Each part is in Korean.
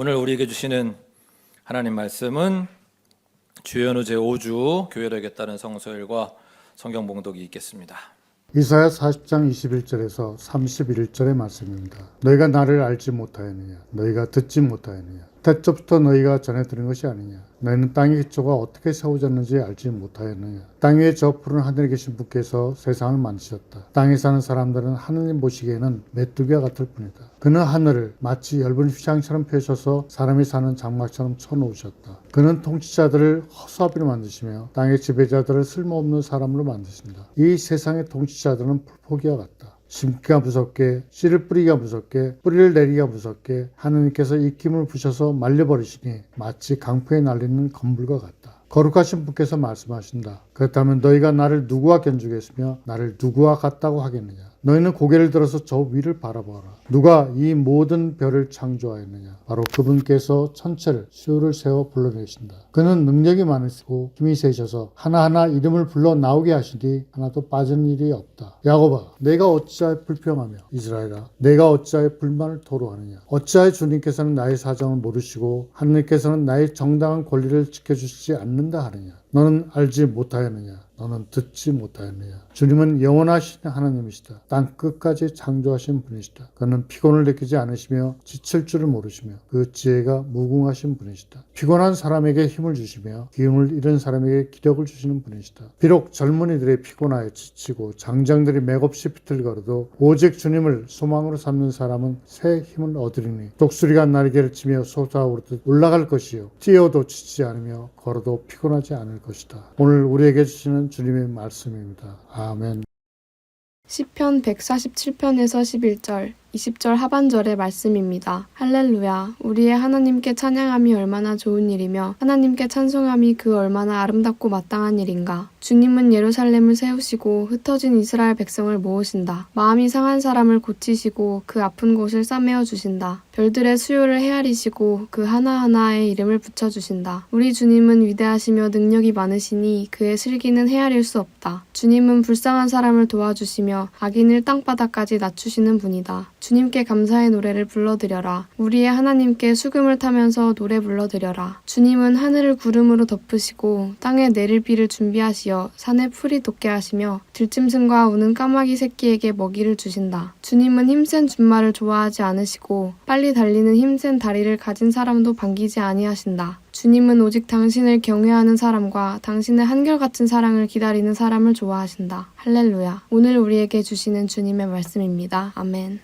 오늘 우리에게 주시는 하나님 말씀은 주연우 제5주 교회되겠다는 성서일과 성경 봉독이 있겠습니다. 이사야 40장 21절에서 31절의 말씀입니다. 너희가 나를 알지 못하였느냐? 너희가 듣지 못하였느냐? 태초부터 너희가 전해 들은 것이 아니냐? 너희는 땅의 기초가 어떻게 세워졌는지 알지 못하였느냐? 땅 위에 저 푸른 하늘에 계신 분께서 세상을 만드셨다. 땅에 사는 사람들은 하느님 보시기에는 메뚜기와 같을 뿐이다. 그는 하늘을 마치 엷은 휘장처럼 펴셔서 사람이 사는 장막처럼 쳐놓으셨다. 그는 통치자들을 허수아비로 만드시며 땅의 지배자들을 쓸모없는 사람으로 만드신다. 이 세상의 통치자들은 풀포기와 같다. 심기가 무섭게, 씨를 뿌리기가 무섭게, 뿌리를 내리기가 무섭게 하느님께서 입김을 부셔서 말려버리시니 마치 강풍에 날리는 건물과 같다. 거룩하신 분께서 말씀하신다. 그렇다면 너희가 나를 누구와 견주겠으며 나를 누구와 같다고 하겠느냐? 너희는 고개를 들어서 저 위를 바라보아라. 누가 이 모든 별을 창조하였느냐? 바로 그분께서 천체를 수요를 세워 불러내신다. 그는 능력이 많으시고 힘이 세셔서 하나하나 이름을 불러 나오게 하시니 하나도 빠진 일이 없다. 야곱아, 내가 어찌하여 불평하며 이스라엘아, 내가 어찌하여 불만을 토로하느냐? 어찌하여 주님께서는 나의 사정을 모르시고 하느님께서는 나의 정당한 권리를 지켜주시지 않는다 하느냐? 너는 알지 못하였느냐? 너는 듣지 못하였느냐? 주님은 영원하신 하나님이시다. 땅 끝까지 창조하신 분이시다. 그는 피곤을 느끼지 않으시며 지칠 줄을 모르시며 그 지혜가 무궁하신 분이시다. 피곤한 사람에게 힘을 주시며 기운을 잃은 사람에게 기력을 주시는 분이시다. 비록 젊은이들이 피곤하여 지치고 장장들이 맥없이 비틀거려도 오직 주님을 소망으로 삼는 사람은 새 힘을 얻으리니 독수리가 날개를 치며 솟아오르듯 올라갈 것이요 뛰어도 지치지 않으며 걸어도 피곤하지 않을 것이다. 오늘 우리에게 주시는 주님의 말씀입니다. 아멘. 시편 147편에서 11절, 20절 하반절의 말씀입니다. 할렐루야. 우리의 하나님께 찬양함이 얼마나 좋은 일이며 하나님께 찬송함이 그 얼마나 아름답고 마땅한 일인가. 주님은 예루살렘을 세우시고 흩어진 이스라엘 백성을 모으신다. 마음이 상한 사람을 고치시고 그 아픈 곳을 싸매어 주신다. 별들의 수요를 헤아리시고 그 하나하나에 이름을 붙여주신다. 우리 주님은 위대하시며 능력이 많으시니 그의 슬기는 헤아릴 수 없다. 주님은 불쌍한 사람을 도와주시며 악인을 땅바닥까지 낮추시는 분이다. 주님께 감사의 노래를 불러드려라. 우리의 하나님께 수금을 타면서 노래 불러드려라. 주님은 하늘을 구름으로 덮으시고 땅에 내릴 비를 준비하시어 산에 풀이 돋게 하시며 들짐승과 우는 까마귀 새끼에게 먹이를 주신다. 주님은 힘센 준말을 좋아하지 않으시고 빨리 달리는 힘센 다리를 가진 사람도 반기지 아니하신다. 주님은 오직 당신을 경외하는 사람과 당신의 한결같은 사랑을 기다리는 사람을 좋아하신다. 할렐루야. 오늘 우리에게 주시는 주님의 말씀입니다. 아멘.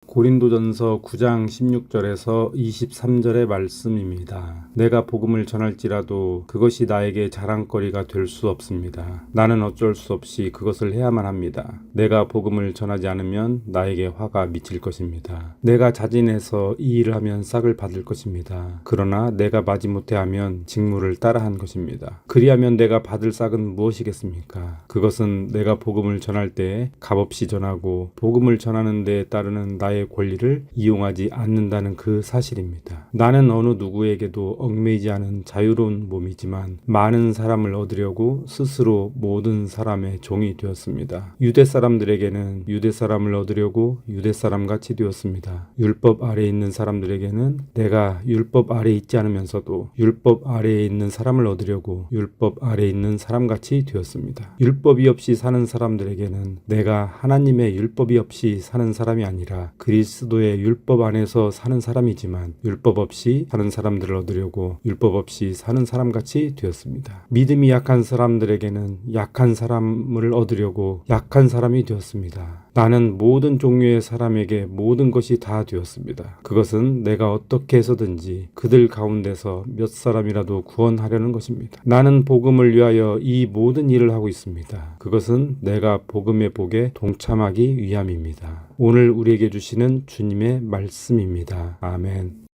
고린도전서 9장 16절에서 23절의 말씀입니다. 내가 복음을 전할지라도 그것이 나에게 자랑거리가 될 수 없습니다. 나는 어쩔 수 없이 그것을 해야만 합니다. 내가 복음을 전하지 않으면 나에게 화가 미칠 것입니다. 내가 자진해서 이 일을 하면 싹을 받을 것입니다. 그러나 내가 마지못해 하면 직무를 따라한 것입니다. 그리하면 내가 받을 싹은 무엇이겠습니까? 그것은 내가 복음을 전할 때 값없이 전하고 복음을 전하는 데 따르는 나의 권리를 이용하지 않는다는 그 사실입니다. 나는 어느 누구에게도 얽매이지 않은 자유로운 몸이지만 많은 사람을 얻으려고 스스로 모든 사람의 종이 되었습니다. 유대 사람들에게는 유대 사람을 얻으려고 유대 사람같이 되었습니다. 율법 아래에 있는 사람들에게는 내가 율법 아래에 있지 않으면서도 율법 아래에 있는 사람을 얻으려고 율법 아래에 있는 사람같이 되었습니다. 율법이 없이 사는 사람들에게는 내가 하나님의 율법이 없이 사는 사람이 아니라 그리스도의 율법 안에서 사는 사람이지만 율법 없이 사는 사람들을 얻으려고 율법 없이 사는 사람같이 되었습니다. 믿음이 약한 사람들에게는 약한 사람을 얻으려고 약한 사람이 되었습니다. 나는 모든 종류의 사람에게 모든 것이 다 되었습니다. 그것은 내가 어떻게 해서든지 그들 가운데서 몇 사람이라도 구원하려는 것입니다. 나는 복음을 위하여 이 모든 일을 하고 있습니다. 그것은 내가 복음의 복에 동참하기 위함입니다. 오늘 우리에게 주시는 주님의 말씀입니다. 아멘.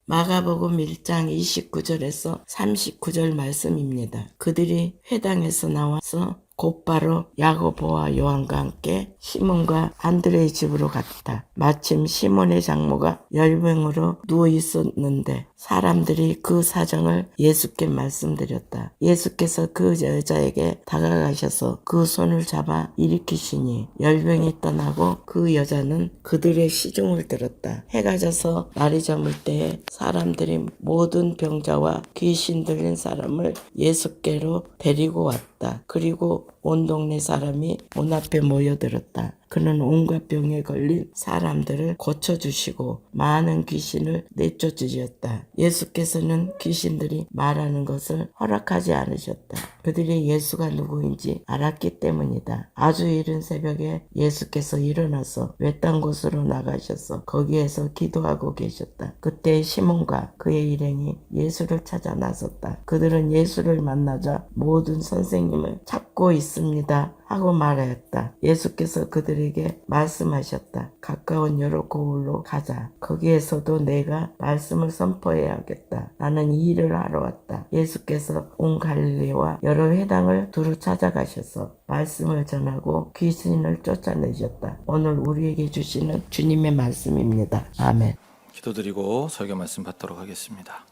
마가복음 1장 29절에서 39절 말씀입니다. 그들이 회당에서 나와서 곧바로 야고보와 요한과 함께 시몬과 안드레의 집으로 갔다. 마침 시몬의 장모가 열병으로 누워 있었는데 사람들이 그 사정을 예수께 말씀드렸다. 예수께서 그 여자에게 다가가셔서 그 손을 잡아 일으키시니 열병이 떠나고 그 여자는 그들의 시중을 들었다. 해가 져서 날이 저물 때에 사람들이 모든 병자와 귀신 들린 사람을 예수께로 데리고 왔다. 그리고 온 동네 사람이 문 앞에 모여들었다. 그는 온갖 병에 걸린 사람들을 고쳐주시고 많은 귀신을 내쫓으셨다. 예수께서는 귀신들이 말하는 것을 허락하지 않으셨다. 그들이 예수가 누구인지 알았기 때문이다. 아주 이른 새벽에 예수께서 일어나서 외딴 곳으로 나가셔서 거기에서 기도하고 계셨다. 그때 시몬과 그의 일행이 예수를 찾아 나섰다. 그들은 예수를 만나자 모든 선생님을 찾고 있습니다 하고 말하였다. 예수께서 그들에게 말씀하셨다. 가까운 여러 고을로 가자. 거기에서도 내가 말씀을 선포해야겠다. 나는 이 일을 하러 왔다. 예수께서 온 갈릴리와 여러 회당을 두루 찾아가셔서 말씀을 전하고 귀신을 쫓아내셨다. 오늘 우리에게 주시는 주님의 말씀입니다. 아멘. 기도드리고 설교 말씀 받도록 하겠습니다.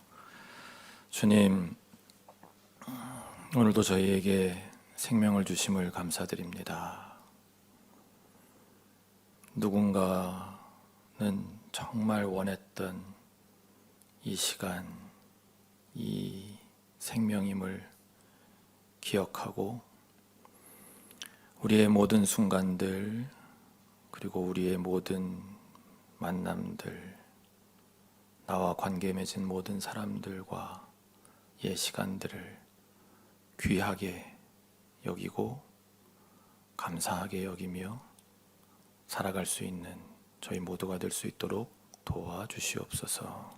주님, 오늘도 저희에게 생명을 주심을 감사드립니다. 누군가는 정말 원했던 이 시간, 이 생명임을 기억하고 우리의 모든 순간들, 그리고 우리의 모든 만남들, 나와 관계 맺은 모든 사람들과 의 시간들을 귀하게 여기고 감사하게 여기며 살아갈 수 있는 저희 모두가 될 수 있도록 도와주시옵소서.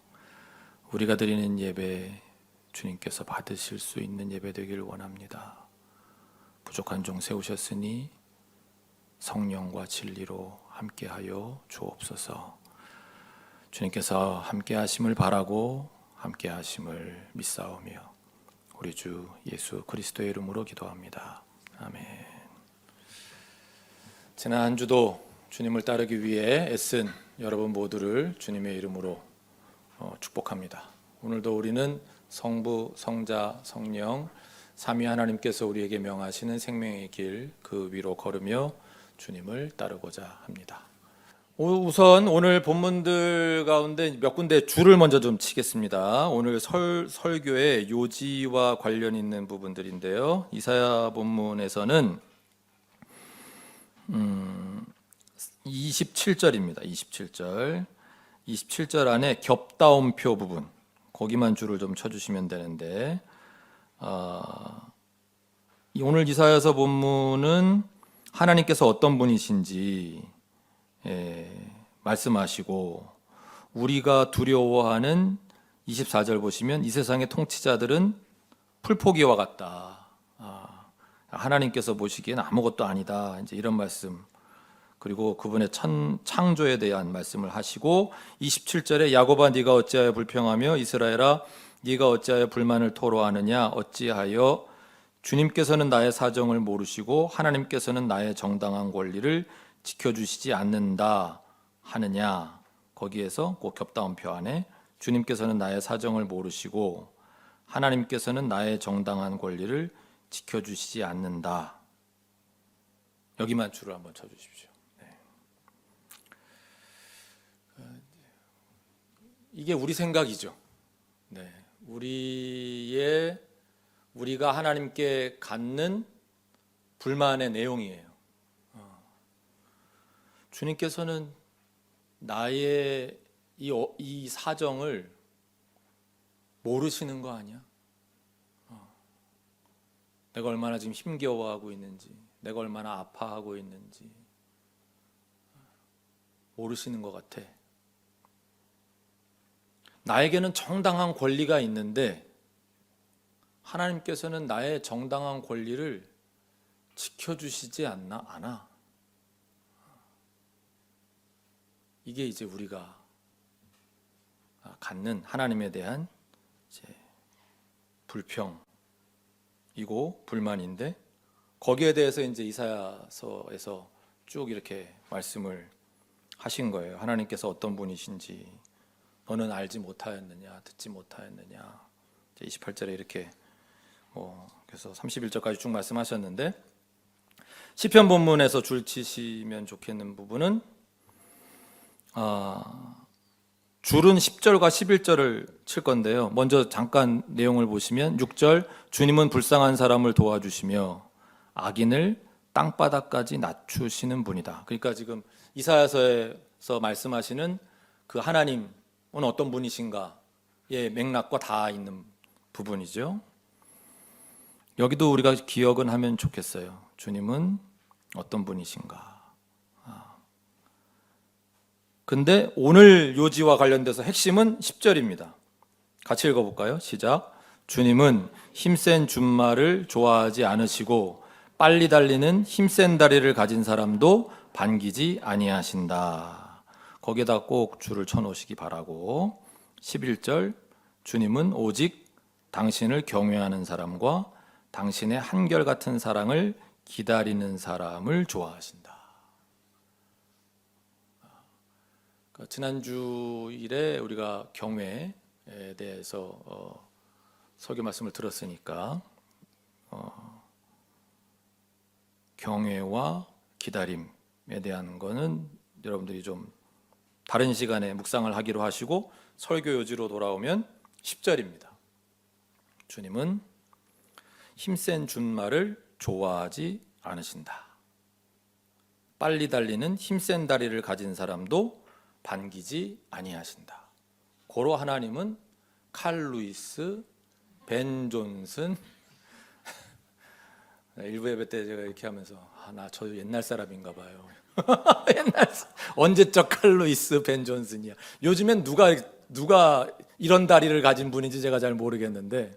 우리가 드리는 예배 주님께서 받으실 수 있는 예배 되기를 원합니다. 부족한 종 세우셨으니 성령과 진리로 함께하여 주옵소서. 주님께서 함께하심을 바라고 함께하심을 믿사오며 우리 주 예수 그리스도의 이름으로 기도합니다. 아멘. 지난 한 주도 주님을 따르기 위해 애쓴 여러분 모두를 주님의 이름으로 축복합니다. 오늘도 우리는 성부, 성자, 성령 삼위 하나님께서 우리에게 명하시는 생명의 길 그 위로 걸으며 주님을 따르고자 합니다. 우선 오늘 본문들 가운데 몇 군데 줄을 먼저 좀 치겠습니다. 오늘 설교의 요지와 관련 있는 부분들인데요. 이사야 본문에서는 27절입니다. 27절 안에 겹다운표 부분, 거기만 줄을 좀 쳐주시면 되는데, 오늘 이사야서 본문은 하나님께서 어떤 분이신지 말씀하시고, 우리가 두려워하는 24절 보시면 이 세상의 통치자들은 풀포기와 같다. 하나님께서 보시기엔 아무것도 아니다. 이제 이런 말씀. 그리고 그분의 창조에 대한 말씀을 하시고 27절에 야곱아 네가 어찌하여 불평하며 이스라엘아 네가 어찌하여 불만을 토로하느냐 어찌하여 주님께서는 나의 사정을 모르시고 하나님께서는 나의 정당한 권리를 지켜주시지 않는다 하느냐. 거기에서 그 겹다운표 안에 주님께서는 나의 사정을 모르시고 하나님께서는 나의 정당한 권리를 지켜주시지 않는다. 여기만 줄을 한번 쳐주십시오. 이게 우리 생각이죠. 우리가 하나님께 갖는 불만의 내용이에요. 주님께서는 나의 이 사정을 모르시는 거 아니야? 내가 얼마나 지금 힘겨워하고 있는지, 내가 얼마나 아파하고 있는지 모르시는 것 같아. 나에게는 정당한 권리가 있는데 하나님께서는 나의 정당한 권리를 지켜주시지 않아. 이게 이제 우리가 갖는 하나님에 대한 이제 불평이고 불만인데, 거기에 대해서 이제 이사야서에서 쭉 이렇게 말씀을 하신 거예요. 하나님께서 어떤 분이신지 너는 알지 못하였느냐, 듣지 못하였느냐. 28절에 이렇게 그래서 31절까지 쭉 말씀하셨는데, 시편 본문에서 줄 치시면 좋겠는 부분은 줄은 10절과 11절을 칠 건데요. 먼저 잠깐 내용을 보시면 6절, 주님은 불쌍한 사람을 도와주시며 악인을 땅바닥까지 낮추시는 분이다. 그러니까 지금 이사야서에서 말씀하시는 그 하나님은 어떤 분이신가의 맥락과 다 있는 부분이죠. 여기도 우리가 기억은 하면 좋겠어요. 주님은 어떤 분이신가. 근데 오늘 요지와 관련돼서 핵심은 10절입니다. 같이 읽어볼까요? 시작. 주님은 힘센 준말을 좋아하지 않으시고 빨리 달리는 힘센 다리를 가진 사람도 반기지 아니하신다. 거기에다 꼭 줄을 쳐놓으시기 바라고. 11절, 주님은 오직 당신을 경외하는 사람과 당신의 한결같은 사랑을 기다리는 사람을 좋아하신다. 지난주일에 우리가 경외에 대해서 설교 말씀을 들었으니까 경외와 기다림에 대한 거는 여러분들이 좀 다른 시간에 묵상을 하기로 하시고, 설교 요지로 돌아오면 10절입니다. 주님은 힘센 준말을 좋아하지 않으신다. 빨리 달리는 힘센 다리를 가진 사람도 반기지 아니하신다. 고로 하나님은 칼 루이스, 벤 존슨, 일부 예배 때 제가 이렇게 하면서 나 저 옛날 사람인가 봐요. 언제적 칼 루이스, 벤 존슨이야. 요즘엔 누가 이런 다리를 가진 분인지 제가 잘 모르겠는데,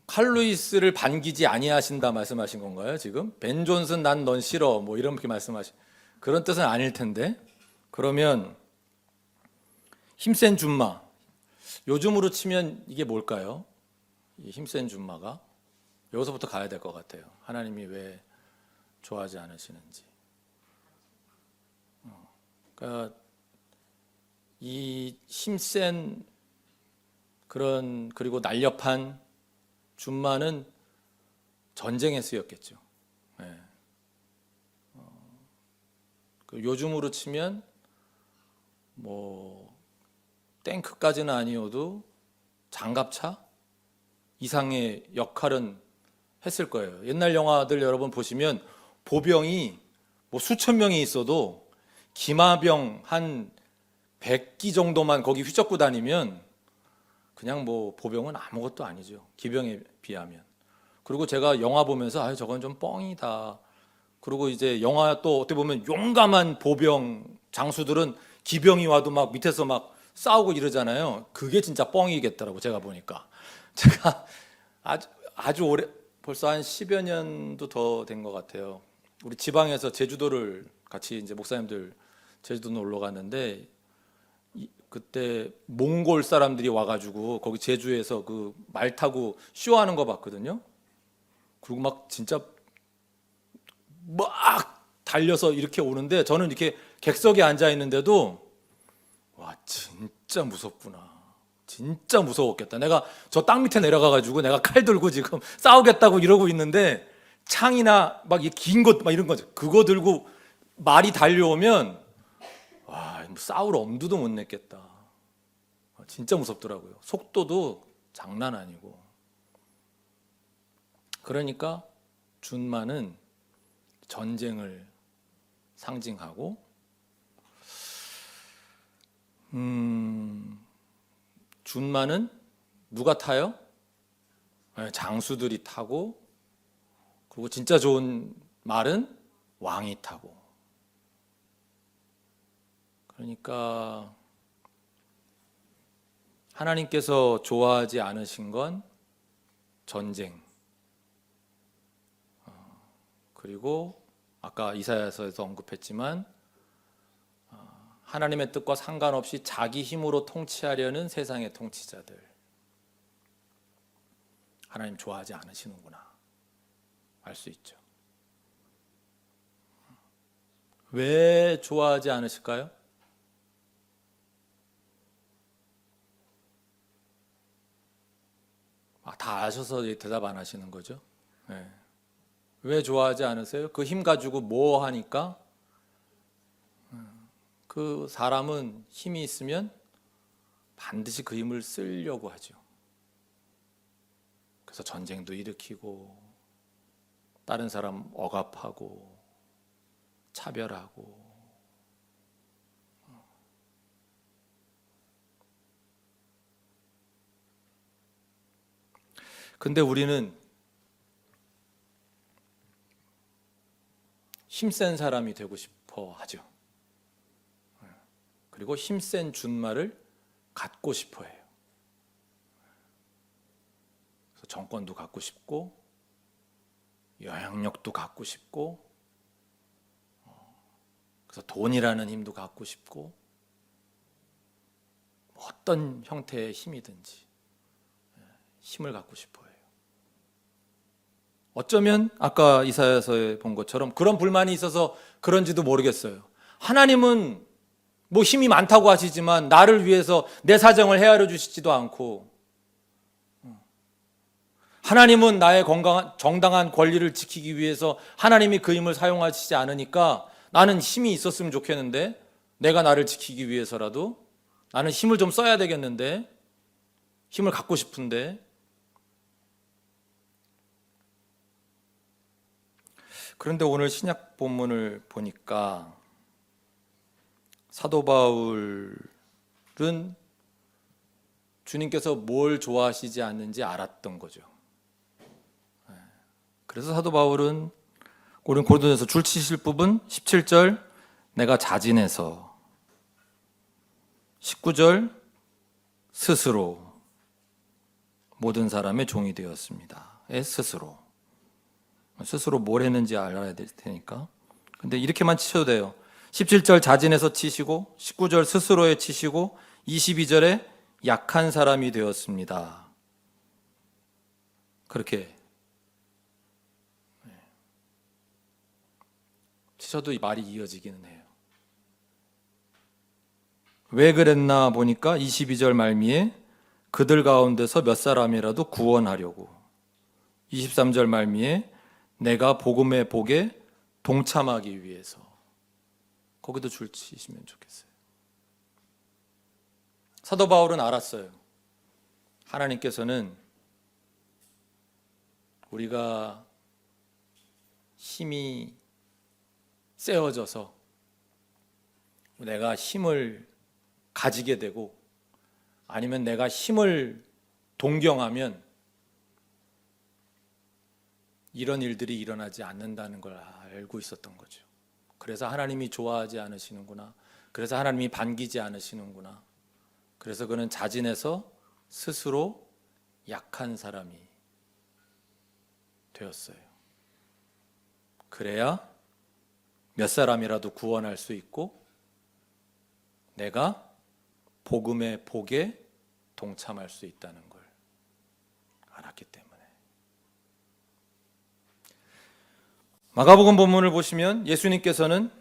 칼 루이스를 반기지 아니하신다 말씀하신 건가요? 지금 벤 존슨 난 넌 싫어 뭐 이렇게 말씀하신 그런 뜻은 아닐 텐데, 그러면 힘센 준마, 요즘으로 치면 이게 뭘까요? 이 힘센 준마가 여기서부터 가야 될 것 같아요. 하나님이 왜 좋아하지 않으시는지. 그러니까 이 힘센 그런, 그리고 날렵한 준마는 전쟁에 쓰였겠죠. 네. 요즘으로 치면 탱크까지는 아니어도 장갑차 이상의 역할은 했을 거예요. 옛날 영화들 여러분 보시면 보병이 수천 명이 있어도 기마병 한 100기 정도만 거기 휘젓고 다니면 그냥 보병은 아무것도 아니죠. 기병에 비하면. 그리고 제가 영화 보면서 저건 좀 뻥이다. 그리고 이제 영화 또 어떻게 보면 용감한 보병 장수들은 기병이 와도 막 밑에서 막 싸우고 이러잖아요. 그게 진짜 뻥이겠더라고 제가 보니까. 제가 아주 오래, 벌써 한 10여 년도 더 된 것 같아요. 우리 지방에서 제주도를 같이 이제 목사님들 제주도 놀러 갔는데, 그때 몽골 사람들이 와가지고 거기 제주에서 그 말 타고 쇼하는 거 봤거든요. 그리고 막 진짜 막 달려서 이렇게 오는데, 저는 이렇게 객석에 앉아 있는데도 와 진짜 무섭구나. 진짜 무서웠겠다. 내가 저 땅 밑에 내려가가지고 내가 칼 들고 지금 싸우겠다고 이러고 있는데, 창이나 막 이 긴 것 막 이런 거 그거 들고 말이 달려오면 와 싸울 엄두도 못 냈겠다. 진짜 무섭더라고요. 속도도 장난 아니고. 그러니까 준마는 전쟁을 상징하고, 준마는 누가 타요? 장수들이 타고, 그리고 진짜 좋은 말은 왕이 타고. 그러니까 하나님께서 좋아하지 않으신 건 전쟁, 그리고 아까 이사야서에서 언급했지만 하나님의 뜻과 상관없이 자기 힘으로 통치하려는 세상의 통치자들, 하나님 좋아하지 않으시는구나. 알 수 있죠. 왜 좋아하지 않으실까요? 다 아셔서 대답 안 하시는 거죠? 네. 왜 좋아하지 않으세요? 그 힘 가지고 뭐 하니까? 그 사람은 힘이 있으면 반드시 그 힘을 쓰려고 하죠. 그래서 전쟁도 일으키고 다른 사람 억압하고 차별하고. 근데 우리는 힘센 사람이 되고 싶어 하죠. 그리고 힘센 준말을 갖고 싶어 해요. 그래서 정권도 갖고 싶고 영향력도 갖고 싶고 그래서 돈이라는 힘도 갖고 싶고 어떤 형태의 힘이든지 힘을 갖고 싶어 해요. 어쩌면 아까 이사야서에 본 것처럼 그런 불만이 있어서 그런지도 모르겠어요. 하나님은 뭐 힘이 많다고 하시지만 나를 위해서 내 사정을 헤아려 주시지도 않고, 하나님은 나의 정당한 권리를 지키기 위해서 하나님이 그 힘을 사용하시지 않으니까 나는 힘이 있었으면 좋겠는데, 내가 나를 지키기 위해서라도 나는 힘을 좀 써야 되겠는데, 힘을 갖고 싶은데. 그런데 오늘 신약 본문을 보니까 사도 바울은 주님께서 뭘 좋아하시지 않는지 알았던 거죠. 그래서 사도 바울은 우리 고린도전서 줄 치실 부분 17절 내가 자진해서, 19절 스스로 모든 사람의 종이 되었습니다. 스스로 뭘 했는지 알아야 될 테니까. 근데 이렇게만 치셔도 돼요. 17절 자진해서 치시고, 19절 스스로에 치시고, 22절에 약한 사람이 되었습니다. 그렇게 치셔도 이 말이 이어지기는 해요. 왜 그랬나 보니까 22절 말미에 그들 가운데서 몇 사람이라도 구원하려고, 23절 말미에 내가 복음의 복에 동참하기 위해서, 거기도 줄 치시면 좋겠어요. 사도 바울은 알았어요. 하나님께서는 우리가 힘이 세어져서 내가 힘을 가지게 되고, 아니면 내가 힘을 동경하면 이런 일들이 일어나지 않는다는 걸 알고 있었던 거죠. 그래서 하나님이 좋아하지 않으시는구나. 그래서 하나님이 반기지 않으시는구나. 그래서 그는 자진해서 스스로 약한 사람이 되었어요. 그래야 몇 사람이라도 구원할 수 있고 내가 복음의 복에 동참할 수 있다는 걸 알았기 때문에. 마가복음 본문을 보시면 예수님께서는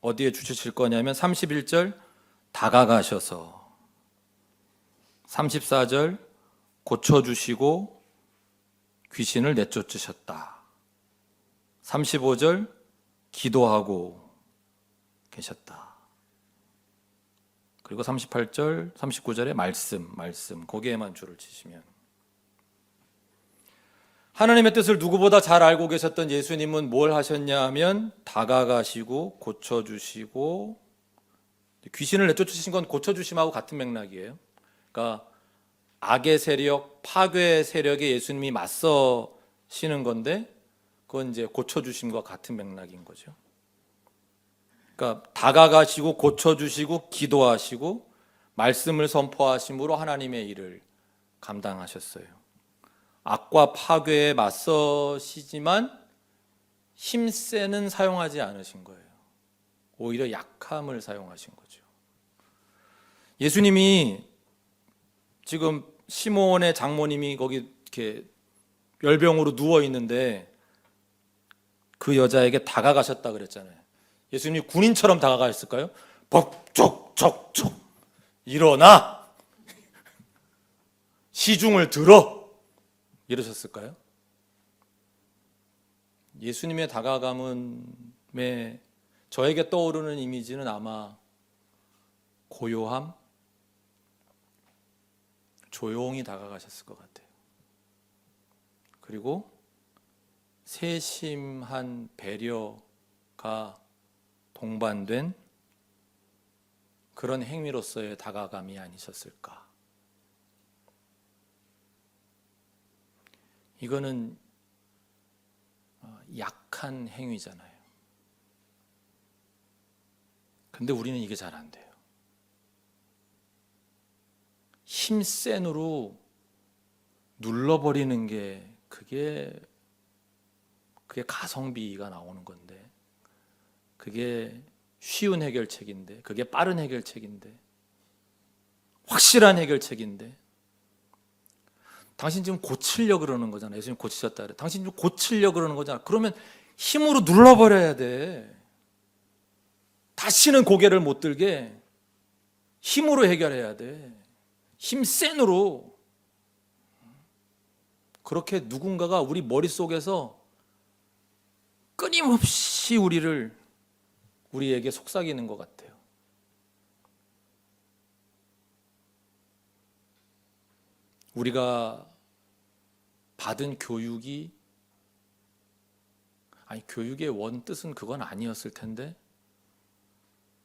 어디에 주치실 거냐면 31절 다가가셔서, 34절 고쳐주시고 귀신을 내쫓으셨다, 35절 기도하고 계셨다, 그리고 38절 39절에 말씀 거기에만 줄을 치시면, 하나님의 뜻을 누구보다 잘 알고 계셨던 예수님은 뭘 하셨냐 하면 다가가시고 고쳐주시고, 귀신을 내쫓으신 건 고쳐주심하고 같은 맥락이에요. 그러니까 악의 세력, 파괴의 세력에 예수님이 맞서시는 건데 그건 이제 고쳐주심과 같은 맥락인 거죠. 그러니까 다가가시고 고쳐주시고 기도하시고 말씀을 선포하심으로 하나님의 일을 감당하셨어요. 악과 파괴에 맞서시지만 힘세는 사용하지 않으신 거예요. 오히려 약함을 사용하신 거죠. 예수님이 지금 시몬의 장모님이 거기 이렇게 열병으로 누워 있는데 그 여자에게 다가가셨다 그랬잖아요. 예수님이 군인처럼 다가가셨을까요? 벅적적적 일어나 시중을 들어 이러셨을까요? 예수님의 다가감에 저에게 떠오르는 이미지는 아마 고요함, 조용히 다가가셨을 것 같아요. 그리고 세심한 배려가 동반된 그런 행위로서의 다가감이 아니셨을까. 이거는 약한 행위잖아요. 근데 우리는 이게 잘 안 돼요. 힘센으로 눌러버리는 게 그게 가성비가 나오는 건데, 그게 쉬운 해결책인데, 그게 빠른 해결책인데, 확실한 해결책인데, 당신 지금 고치려고 그러는 거잖아. 예수님 고치셨다 그래. 당신 지금 고치려고 그러는 거잖아. 그러면 힘으로 눌러버려야 돼. 다시는 고개를 못 들게 힘으로 해결해야 돼. 힘센으로. 그렇게 누군가가 우리 머릿속에서 끊임없이 우리에게 속삭이는 것 같아요. 우리가 받은 교육의 원뜻은 그건 아니었을 텐데,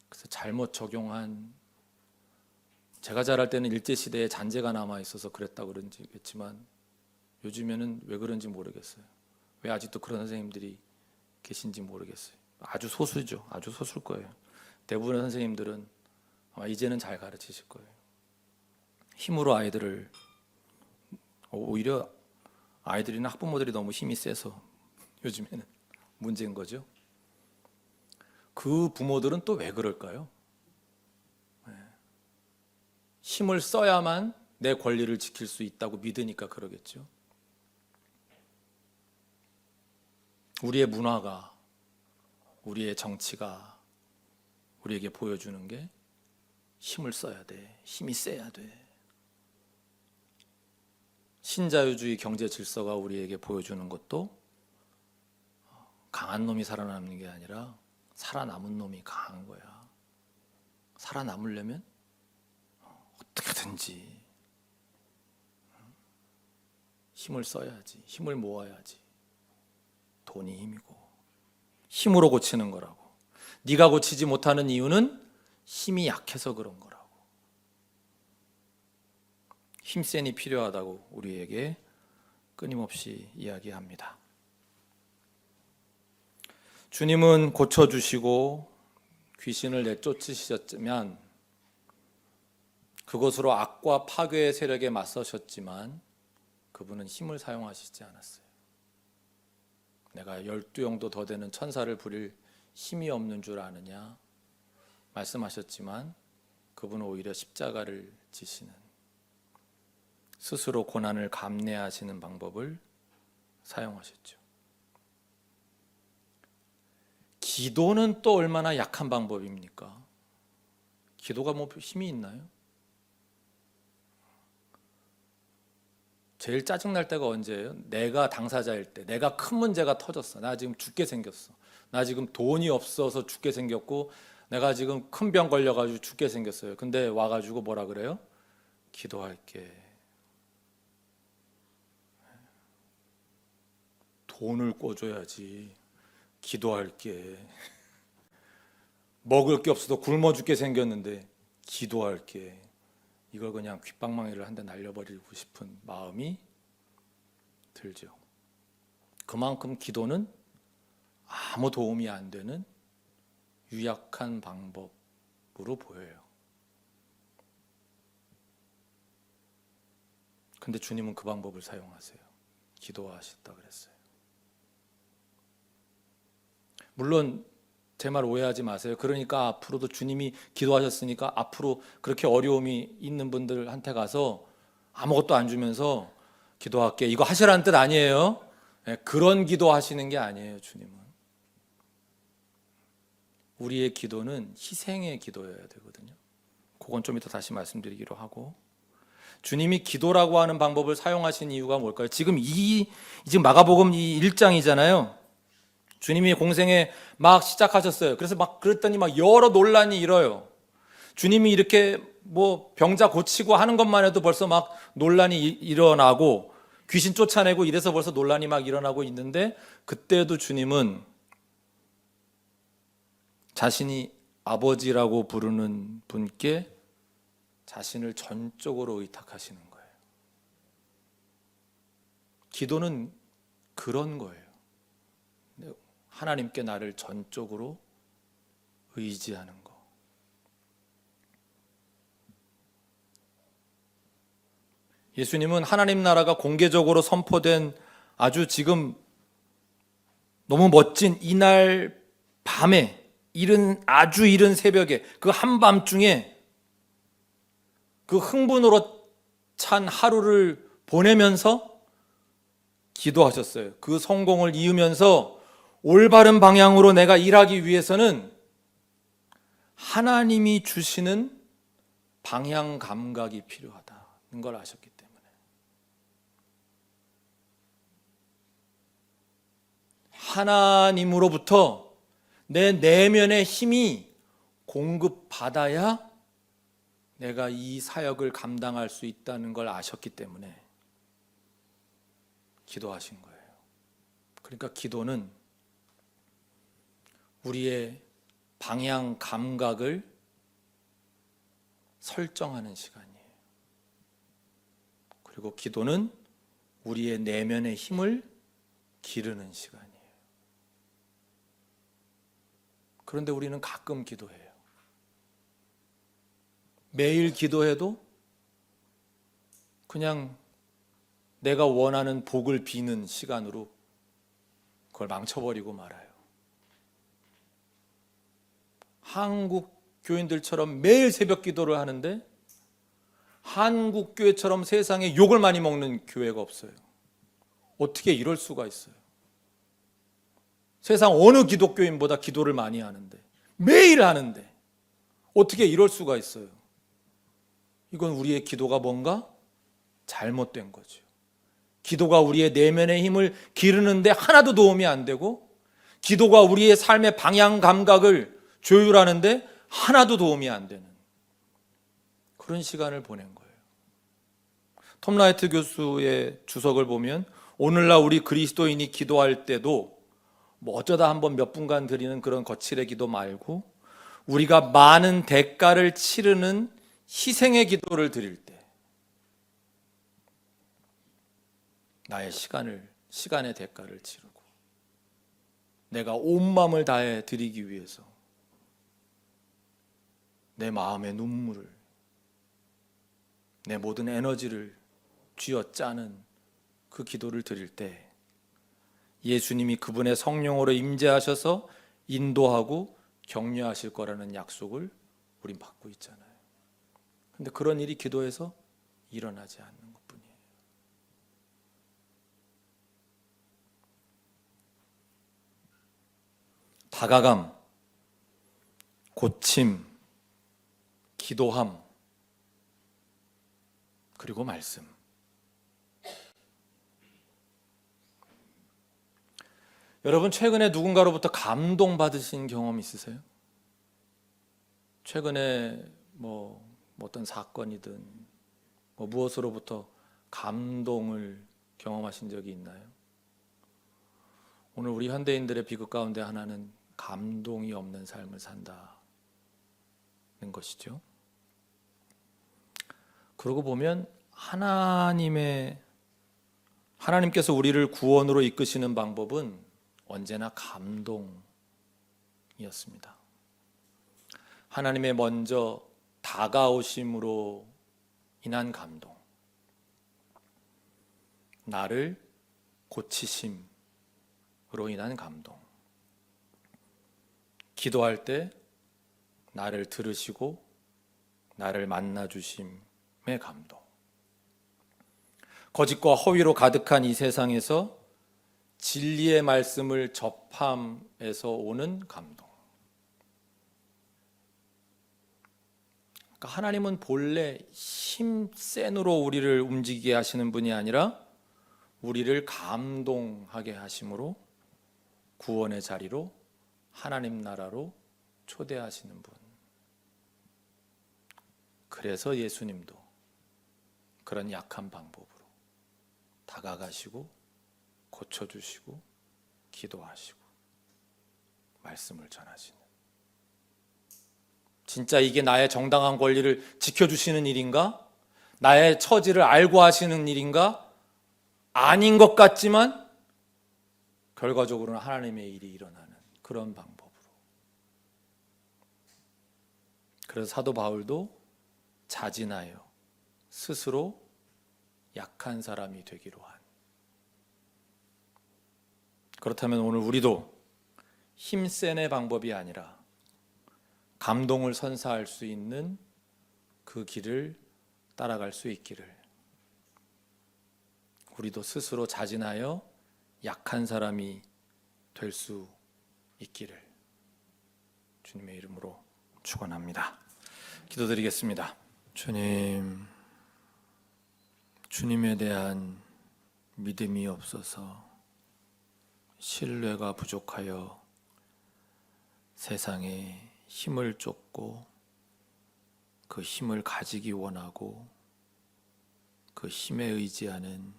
그래서 잘못 적용한, 제가 자랄 때는 일제시대에 잔재가 남아있어서 그랬다고 그런지겠지만 요즘에는 왜 그런지 모르겠어요. 왜 아직도 그런 선생님들이 계신지 모르겠어요. 아주 소수죠. 아주 소수일 거예요. 대부분의 선생님들은 아마 이제는 잘 가르치실 거예요. 힘으로 아이들을, 오히려 아이들이나 학부모들이 너무 힘이 세서 요즘에는 문제인 거죠. 그 부모들은 또 왜 그럴까요? 힘을 써야만 내 권리를 지킬 수 있다고 믿으니까 그러겠죠. 우리의 문화가, 우리의 정치가 우리에게 보여주는 게 힘을 써야 돼. 힘이 세야 돼. 신자유주의 경제 질서가 우리에게 보여주는 것도 강한 놈이 살아남는 게 아니라 살아남은 놈이 강한 거야. 살아남으려면 어떻게든지 힘을 써야지. 힘을 모아야지. 돈이 힘이고 힘으로 고치는 거라고. 네가 고치지 못하는 이유는 힘이 약해서 그런 거라고. 힘센이 필요하다고 우리에게 끊임없이 이야기합니다. 주님은 고쳐주시고 귀신을 내쫓으셨지만, 그것으로 악과 파괴의 세력에 맞서셨지만 그분은 힘을 사용하시지 않았어요. 내가 12영도 더 되는 천사를 부릴 힘이 없는 줄 아느냐 말씀하셨지만, 그분은 오히려 십자가를 지시는, 스스로 고난을 감내하시는 방법을 사용하셨죠. 기도는 또 얼마나 약한 방법입니까? 기도가 뭐 힘이 있나요? 제일 짜증날 때가 언제예요? 내가 당사자일 때, 내가 큰 문제가 터졌어. 나 지금 죽게 생겼어. 나 지금 돈이 없어서 죽게 생겼고, 내가 지금 큰 병 걸려가지고 죽게 생겼어요. 근데 와가지고 뭐라 그래요? 기도할게. 돈을 꿔줘야지. 기도할게. 먹을 게 없어서 굶어 죽게 생겼는데 기도할게. 이걸 그냥 귓방망이를 한 대 날려버리고 싶은 마음이 들죠. 그만큼 기도는 아무 도움이 안 되는 유약한 방법으로 보여요. 근데 주님은 그 방법을 사용하세요. 기도하셨다 그랬어요. 물론 제 말 오해하지 마세요. 그러니까 앞으로도 주님이 기도하셨으니까 앞으로 그렇게 어려움이 있는 분들한테 가서 아무것도 안 주면서 기도할게. 이거 하시라는 뜻 아니에요. 그런 기도 하시는 게 아니에요, 주님은. 우리의 기도는 희생의 기도여야 되거든요. 그건 좀 이따 다시 말씀드리기로 하고, 주님이 기도라고 하는 방법을 사용하신 이유가 뭘까요? 지금 마가복음 이 1장이잖아요. 주님이 공생에 막 시작하셨어요. 그래서 막 그랬더니 막 여러 논란이 일어요. 주님이 이렇게 뭐 병자 고치고 하는 것만 해도 벌써 막 논란이 일어나고 귀신 쫓아내고 이래서 벌써 논란이 막 일어나고 있는데, 그때도 주님은 자신이 아버지라고 부르는 분께 자신을 전적으로 의탁하시는 거예요. 기도는 그런 거예요. 하나님께 나를 전적으로 의지하는 거. 예수님은 하나님 나라가 공개적으로 선포된 아주 지금 너무 멋진 이날 밤에 아주 이른 새벽에 그 한밤중에 그 흥분으로 찬 하루를 보내면서 기도하셨어요. 그 성공을 이으면서 올바른 방향으로 내가 일하기 위해서는 하나님이 주시는 방향 감각이 필요하다는 걸 아셨기 때문에 하나님으로부터 내 내면의 힘이 공급받아야 내가 이 사역을 감당할 수 있다는 걸 아셨기 때문에 기도하신 거예요. 그러니까 기도는 우리의 방향 감각을 설정하는 시간이에요. 그리고 기도는 우리의 내면의 힘을 기르는 시간이에요. 그런데 우리는 가끔 기도해요. 매일 기도해도 그냥 내가 원하는 복을 비는 시간으로 그걸 망쳐버리고 말아요. 한국 교인들처럼 매일 새벽 기도를 하는데 한국 교회처럼 세상에 욕을 많이 먹는 교회가 없어요. 어떻게 이럴 수가 있어요? 세상 어느 기독교인보다 기도를 많이 하는데, 매일 하는데 어떻게 이럴 수가 있어요? 이건 우리의 기도가 뭔가 잘못된 거죠. 기도가 우리의 내면의 힘을 기르는데 하나도 도움이 안 되고, 기도가 우리의 삶의 방향 감각을 조율하는데 하나도 도움이 안 되는 그런 시간을 보낸 거예요. 톰 라이트 교수의 주석을 보면 오늘날 우리 그리스도인이 기도할 때도 뭐 어쩌다 한번 몇 분간 드리는 그런 거칠의 기도 말고 우리가 많은 대가를 치르는 희생의 기도를 드릴 때 나의 시간의 대가를 치르고 내가 온 마음을 다해 드리기 위해서 내 마음의 눈물을, 내 모든 에너지를 쥐어짜는 그 기도를 드릴 때 예수님이 그분의 성령으로 임재하셔서 인도하고 격려하실 거라는 약속을 우린 받고 있잖아요. 근데 그런 일이 기도에서 일어나지 않는 것뿐이에요. 다가감, 고침, 기도함, 그리고 말씀. 여러분 최근에 누군가로부터 감동받으신 경험 있으세요? 최근에 뭐 어떤 사건이든 뭐 무엇으로부터 감동을 경험하신 적이 있나요? 오늘 우리 현대인들의 비극 가운데 하나는 감동이 없는 삶을 산다는 것이죠. 그러고 보면 하나님께서 우리를 구원으로 이끄시는 방법은 언제나 감동이었습니다. 하나님의 먼저 다가오심으로 인한 감동, 나를 고치심으로 인한 감동, 기도할 때 나를 들으시고 나를 만나주심의 감동, 거짓과 허위로 가득한 이 세상에서 진리의 말씀을 접함에서 오는 감동. 그러니까 하나님은 본래 힘센으로 우리를 움직이게 하시는 분이 아니라 우리를 감동하게 하심으로 구원의 자리로 하나님 나라로 초대하시는 분. 그래서 예수님도 그런 약한 방법으로 다가가시고 고쳐주시고 기도하시고 말씀을 전하시는, 진짜 이게 나의 정당한 권리를 지켜주시는 일인가? 나의 처지를 알고 하시는 일인가? 아닌 것 같지만 결과적으로는 하나님의 일이 일어나는 그런 방법으로. 그래서 사도 바울도 자진하여 스스로 약한 사람이 되기로 한. 그렇다면 오늘 우리도 힘센의 방법이 아니라 감동을 선사할 수 있는 그 길을 따라갈 수 있기를, 우리도 스스로 자진하여 약한 사람이 될 수 있기를 주님의 이름으로 축원합니다. 기도드리겠습니다. 주님, 주님에 대한 믿음이 없어서 신뢰가 부족하여 세상에 힘을 쫓고 그 힘을 가지기 원하고 그 힘에 의지하는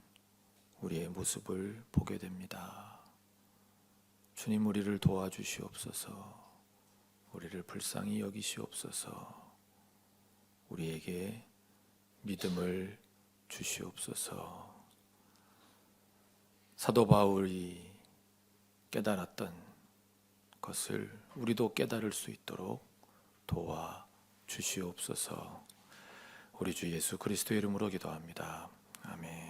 우리의 모습을 보게 됩니다. 주님, 우리를 도와주시옵소서. 우리를 불쌍히 여기시옵소서. 우리에게 믿음을 주시옵소서. 사도 바울이 깨달았던 것을 우리도 깨달을 수 있도록 도와 주시옵소서. 우리 주 예수 그리스도의 이름으로 기도합니다. 아멘.